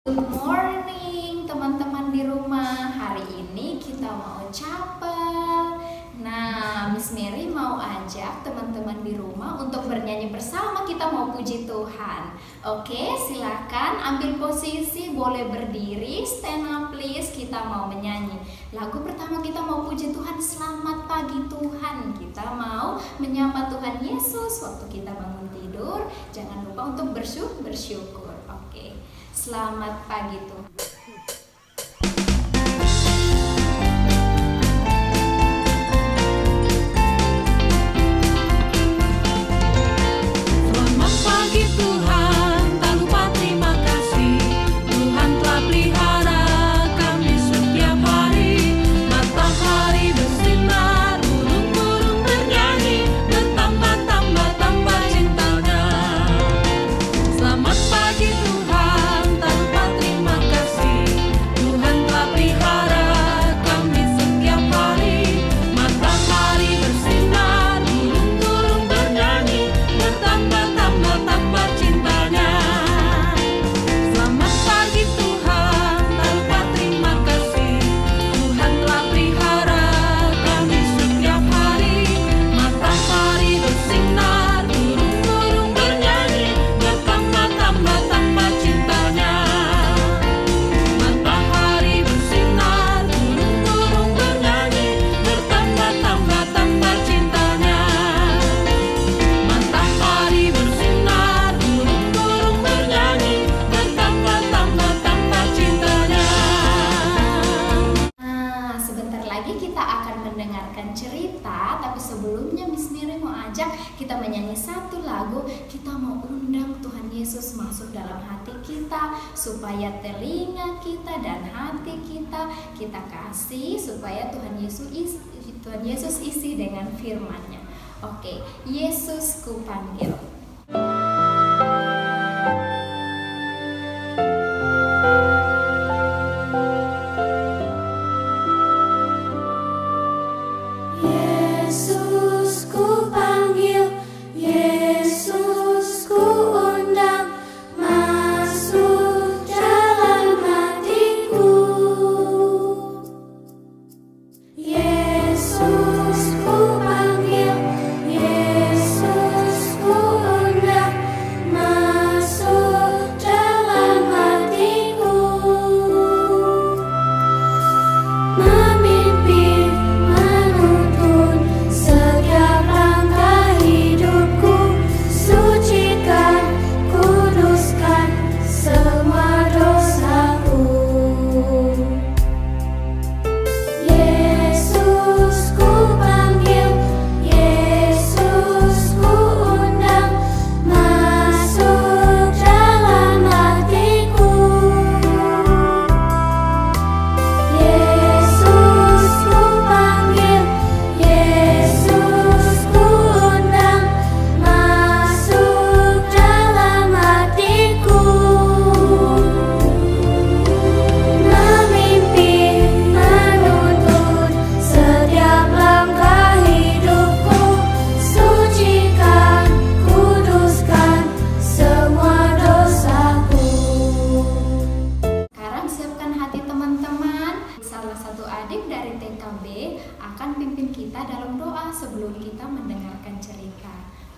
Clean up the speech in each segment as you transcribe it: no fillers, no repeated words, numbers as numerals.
Good morning teman-teman di rumah. Hari ini kita mau chapel. Nah, Miss Mary mau ajak teman-teman di rumah untuk bernyanyi bersama. Kita mau puji Tuhan. Oke, silakan ambil posisi, boleh berdiri, stand up please. Kita mau menyanyi. Lagu pertama kita mau puji Tuhan, selamat pagi Tuhan. Kita mau menyapa Tuhan Yesus waktu kita bangun tidur. Jangan lupa untuk bersyukur. Oke. Selamat pagi Tuhan. Selamat pagi Tuhan, tak lupa terima kasih. Tuhan telah pelihara kami setiap hari. Matahari bersinar, burung-burung bernyanyi, bertambah-tambah cintanya. Selamat pagi Tuhan, tak lupa terima kasih. Tuhan telah pelihara kami setiap hari. Matahari bersinar, burung-burung bernyanyi, bertambah cintanya. Selamat pagi Tuhan, tak lupa terima kasih. Tuhan telah pelihara kami setiap hari. Matahari bersinar, burung-burung bernyanyi, bertambah cintanya. Matahari bersinar, burung-burung bernyanyi, bertambah cintanya. Matahari bersinar, burung-burung bernyanyi, bertambah cintanya. Nah, sebentar lagi kita akan mendengarkan cerita, tapi sebelumnya Miss Mary mau ajak kita menyanyi satu lagu. Kita mau undang Tuhan Yesus masuk dalam hati kita, supaya telinga kita dan hati kita kasih, supaya Tuhan Yesus isi dengan firman-Nya. Oke, Yesus kupanggil. Yesus ku panggil, Yesus ku undang, masuk dalam hatiku. Yesus ku panggil, Yesus ku undang, masuk dalam hatiku. Memimpin, menuntun setiap langkah hidupku, sucikan, kuduskan semua dosaku. Yesus ku panggil, Yesus ku undang, masuk dalam hatiku. Yesus ku panggil, Yesus ku undang, masuk dalam hatiku. Memimpin, menuntun setiap langkah hidupku, sucikan, kuduskan semua dosaku. Sekarang siapkan hati teman-teman. Salah satu adik dari TKB akan pimpin kita dalam doa sebelum kita mendengarkan cerita.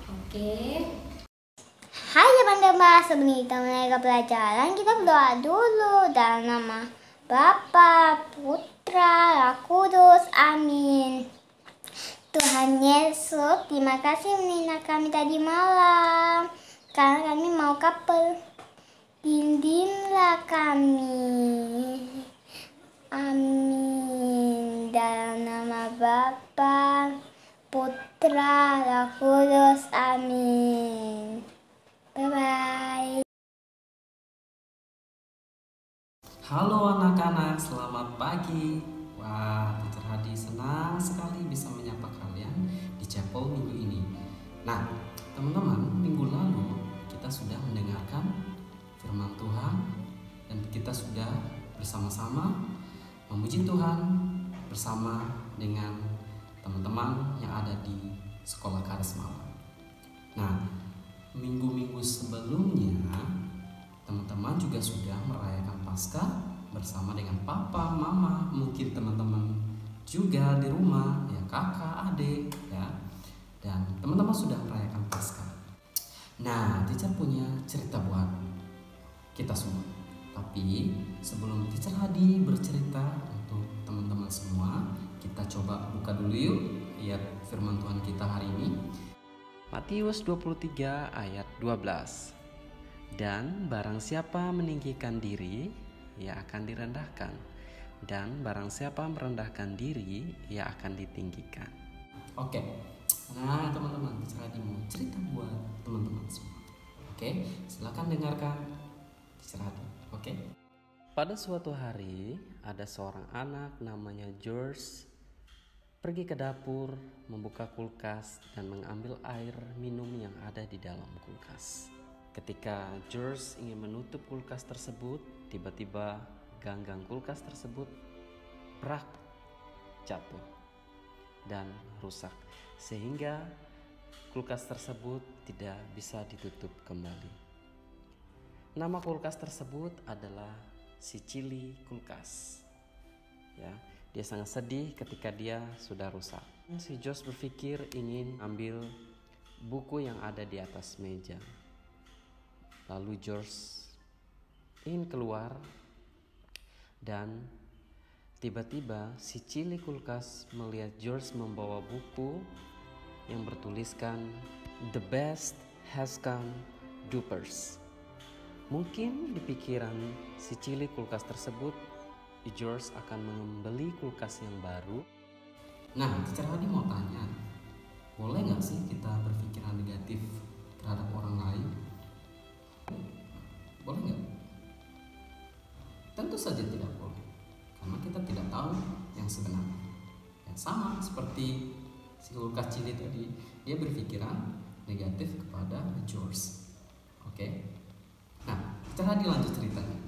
Oke. Hai teman-teman, sebelum kita mulai ke pelajaran, kita berdoa dulu dalam nama Bapa, Putra, Roh Kudus, amin. Tuhan Yesus, terima kasih mengingat kami tadi malam, karena kami mau kapel. Bimbinglah kami, amin. Dalam nama Bapa, Putra, Roh Kudus, amin. Bye-bye. Halo anak-anak, selamat pagi. Wah, Teacher Hadi senang sekali bisa menyapa kalian di chapel minggu ini. Nah, teman-teman, minggu lalu kita sudah mendengarkan firman Tuhan dan kita sudah bersama-sama memuji Tuhan bersama dengan teman-teman yang ada di sekolah Karisma. Nah, minggu-minggu sebelumnya teman-teman juga sudah merayakan Paskah bersama dengan papa, mama, mungkin teman-teman juga di rumah, ya kakak, adik, ya. Dan teman-teman sudah merayakan Paskah. Nah, teacher punya cerita buat kita semua. Tapi sebelum teacher Hadi bercerita untuk teman-teman semua, kita coba buka dulu yuk ayat firman Tuhan kita hari ini. Matius 23 ayat 12. Dan barang siapa meninggikan diri, ia akan direndahkan. Dan barang siapa merendahkan diri, ia akan ditinggikan. Oke. Nah, teman-teman, teacher Hadi mau cerita buat teman-teman semua. Oke, silakan dengarkan teacher Hadi. Oke. Pada suatu hari, ada seorang anak namanya George pergi ke dapur, membuka kulkas dan mengambil air minum yang ada di dalam kulkas. Ketika George ingin menutup kulkas tersebut, tiba-tiba ganggang kulkas tersebut brak jatuh dan rusak, sehingga kulkas tersebut tidak bisa ditutup kembali. Nama kulkas tersebut adalah si Chili kulkas. Ya, dia sangat sedih ketika dia sudah rusak. Si George berpikir ingin ambil buku yang ada di atas meja. Lalu George ingin keluar dan tiba-tiba si Chili kulkas melihat George membawa buku yang bertuliskan The Best Has Come Dupers. Mungkin di pikiran si Chili kulkas tersebut, George akan membeli kulkas yang baru. Nah, teacher Hadi mau tanya, boleh nggak sih kita berpikiran negatif terhadap orang lain? Boleh nggak? Tentu saja tidak boleh, karena kita tidak tahu yang sebenarnya. Yang sama seperti si kulkas Chili tadi, dia berpikiran negatif kepada George. Oke? Nah, teacher Hadi lanjut ceritanya.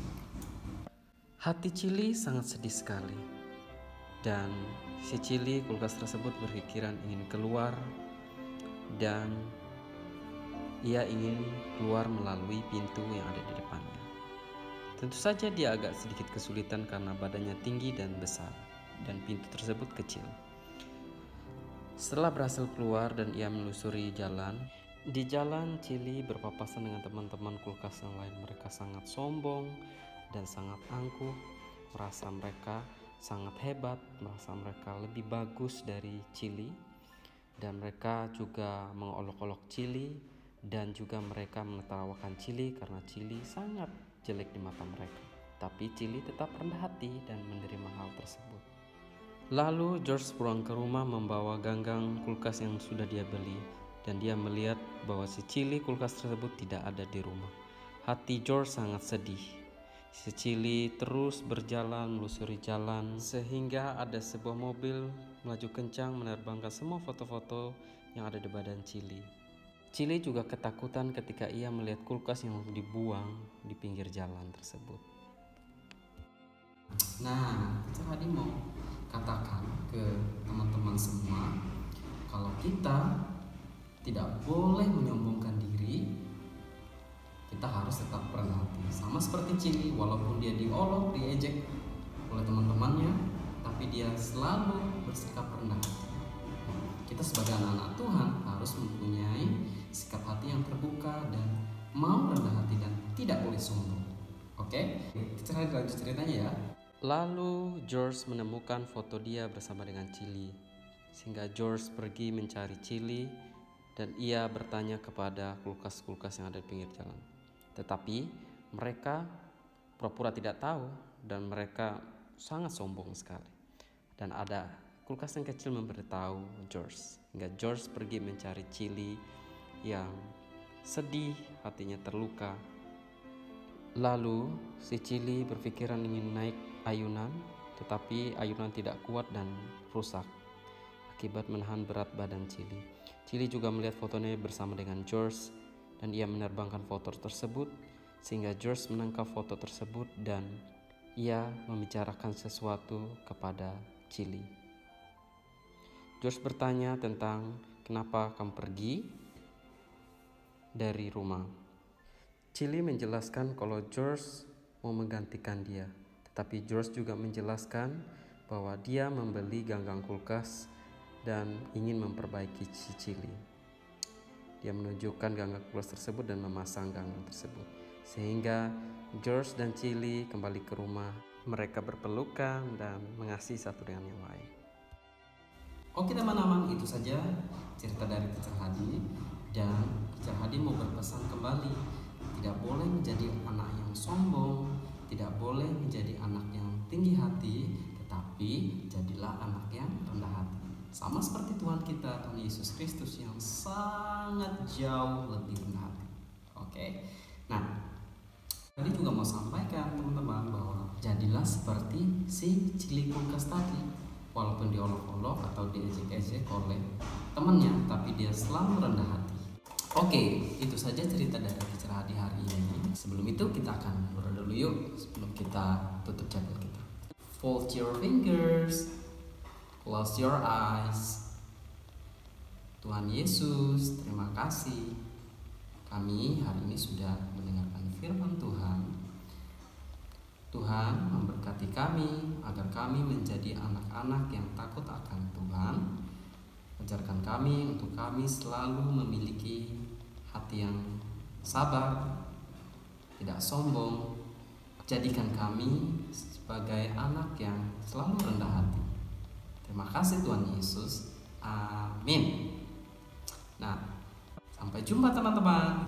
Hati Chili sangat sedih sekali, dan si Chili kulkas tersebut berpikiran ingin keluar, dan ia ingin keluar melalui pintu yang ada di depannya. Tentu saja dia agak sedikit kesulitan karena badannya tinggi dan besar, dan pintu tersebut kecil. Setelah berhasil keluar dan ia menelusuri jalan, di jalan Chili berpapasan dengan teman-teman kulkas yang lain. Mereka sangat sombong dan sangat angkuh, merasa mereka sangat hebat, merasa mereka lebih bagus dari Chili, dan mereka juga mengolok-olok Chili, dan juga mereka menertawakan Chili karena Chili sangat jelek di mata mereka. Tapi Chili tetap rendah hati dan menerima hal tersebut. Lalu George pulang ke rumah membawa ganggang kulkas yang sudah dia beli, dan dia melihat bahwa si Chili kulkas tersebut tidak ada di rumah. Hati George sangat sedih. Si Chili terus berjalan melusuri jalan sehingga ada sebuah mobil melaju kencang menerbangkan semua foto-foto yang ada di badan Chili. Chili juga ketakutan ketika ia melihat kulkas yang dibuang di pinggir jalan tersebut. Nah, teacher Hadi mau katakan ke teman-teman semua, kalau kita tidak boleh menyombongkan diri, kita harus tetap rendah hati. Sama seperti Chili, walaupun dia diolok, diejek oleh teman-temannya, tapi dia selalu bersikap rendah hati. Kita sebagai anak-anak Tuhan harus mempunyai sikap hati yang terbuka dan mau rendah hati dan tidak boleh sombong. Oke? Kita lanjut ceritanya ya. Lalu George menemukan foto dia bersama dengan Chili, sehingga George pergi mencari Chili dan ia bertanya kepada kulkas-kulkas yang ada di pinggir jalan. Tetapi mereka pura-pura tidak tahu dan mereka sangat sombong sekali. Dan ada kulkas yang kecil memberitahu George, hingga George pergi mencari Chili yang sedih, hatinya terluka. Lalu si Chili berpikiran ingin naik ayunan, tetapi ayunan tidak kuat dan rusak akibat menahan berat badan Chili. Chili juga melihat fotonya bersama dengan George dan ia menerbangkan foto tersebut, sehingga George menangkap foto tersebut dan ia membicarakan sesuatu kepada Chili. George bertanya tentang kenapa kamu pergi dari rumah. Chili menjelaskan kalau George mau menggantikan dia. Tetapi George juga menjelaskan bahwa dia membeli ganggang kulkas dan ingin memperbaiki si Chili. Dia menunjukkan ganggang kulkas tersebut dan memasang ganggang tersebut, sehingga George dan Chili kembali ke rumah. Mereka berpelukan dan mengasihi satu dengan yang lain. Oke teman-teman, itu saja cerita dari Teacher Hadi. Dan Teacher Hadi mau berpesan kembali, tidak boleh menjadi anak yang sombong, tidak boleh menjadi anak yang tinggi hati, tetapi jadilah anak yang rendah hati. Sama seperti Tuhan kita, Tuhan Yesus Kristus yang sangat jauh lebih rendah hati. Oke. Nah, tadi juga mau sampaikan teman-teman bahwa jadilah seperti si Chili kulkas tadi. Walaupun diolok-olok atau diejek-ejek oleh temannya, tapi dia selalu rendah hati. Oke, itu saja cerita dari Teacher Hadi hari ini. Sebelum itu kita akan berdoa dulu yuk, sebelum kita tutup chapel kita. Fold your fingers, close your eyes. Tuhan Yesus, terima kasih. Kami hari ini sudah mendengarkan firman Tuhan. Tuhan memberkati kami agar kami menjadi anak-anak yang takut akan Tuhan. Ajarkan kami untuk kami selalu memiliki hati yang sabar, tidak sombong. Jadikan kami sebagai anak yang selalu rendah hati. Terima kasih Tuhan Yesus. Amin. Nah, sampai jumpa teman-teman.